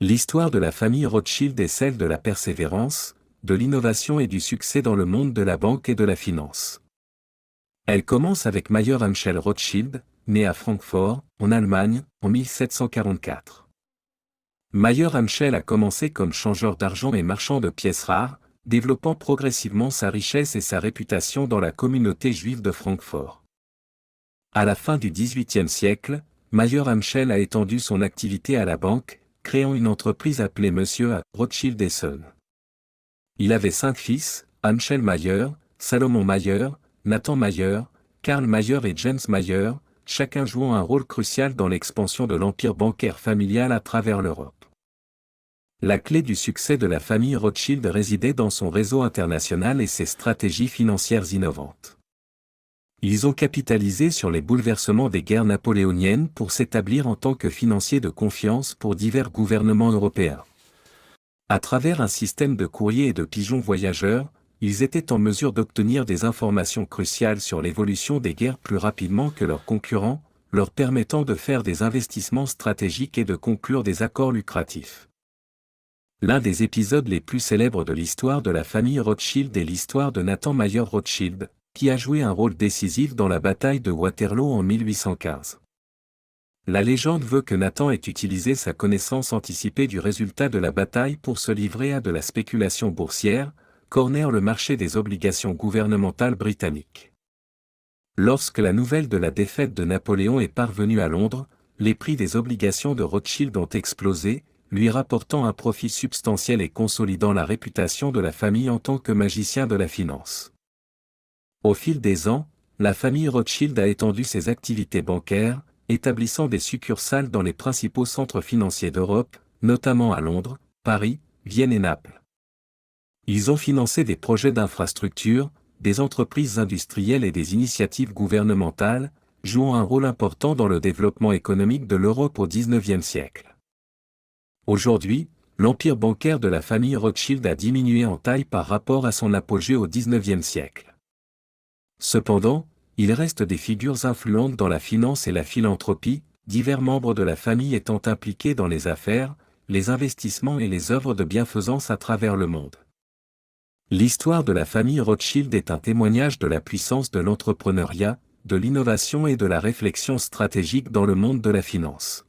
L'histoire de la famille Rothschild est celle de la persévérance, de l'innovation et du succès dans le monde de la banque et de la finance. Elle commence avec Mayer Amschel Rothschild, né à Francfort, en Allemagne, en 1744. Mayer Amschel a commencé comme changeur d'argent et marchand de pièces rares, développant progressivement sa richesse et sa réputation dans la communauté juive de Francfort. À la fin du XVIIIe siècle, Mayer Amschel a étendu son activité à la banque, créant une entreprise appelée Monsieur Rothschild & Son. Il avait 5 fils, Amschel Mayer, Salomon Mayer, Nathan Mayer, Karl Mayer et James Mayer, chacun jouant un rôle crucial dans l'expansion de l'empire bancaire familial à travers l'Europe. La clé du succès de la famille Rothschild résidait dans son réseau international et ses stratégies financières innovantes. Ils ont capitalisé sur les bouleversements des guerres napoléoniennes pour s'établir en tant que financiers de confiance pour divers gouvernements européens. À travers un système de courriers et de pigeons voyageurs, ils étaient en mesure d'obtenir des informations cruciales sur l'évolution des guerres plus rapidement que leurs concurrents, leur permettant de faire des investissements stratégiques et de conclure des accords lucratifs. L'un des épisodes les plus célèbres de l'histoire de la famille Rothschild est l'histoire de Nathan Mayer Rothschild, qui a joué un rôle décisif dans la bataille de Waterloo en 1815. La légende veut que Nathan ait utilisé sa connaissance anticipée du résultat de la bataille pour se livrer à de la spéculation boursière, corner le marché des obligations gouvernementales britanniques. Lorsque la nouvelle de la défaite de Napoléon est parvenue à Londres, les prix des obligations de Rothschild ont explosé, lui rapportant un profit substantiel et consolidant la réputation de la famille en tant que magicien de la finance. Au fil des ans, la famille Rothschild a étendu ses activités bancaires, établissant des succursales dans les principaux centres financiers d'Europe, notamment à Londres, Paris, Vienne et Naples. Ils ont financé des projets d'infrastructures, des entreprises industrielles et des initiatives gouvernementales, jouant un rôle important dans le développement économique de l'Europe au XIXe siècle. Aujourd'hui, l'empire bancaire de la famille Rothschild a diminué en taille par rapport à son apogée au XIXe siècle. Cependant, il reste des figures influentes dans la finance et la philanthropie, divers membres de la famille étant impliqués dans les affaires, les investissements et les œuvres de bienfaisance à travers le monde. L'histoire de la famille Rothschild est un témoignage de la puissance de l'entrepreneuriat, de l'innovation et de la réflexion stratégique dans le monde de la finance.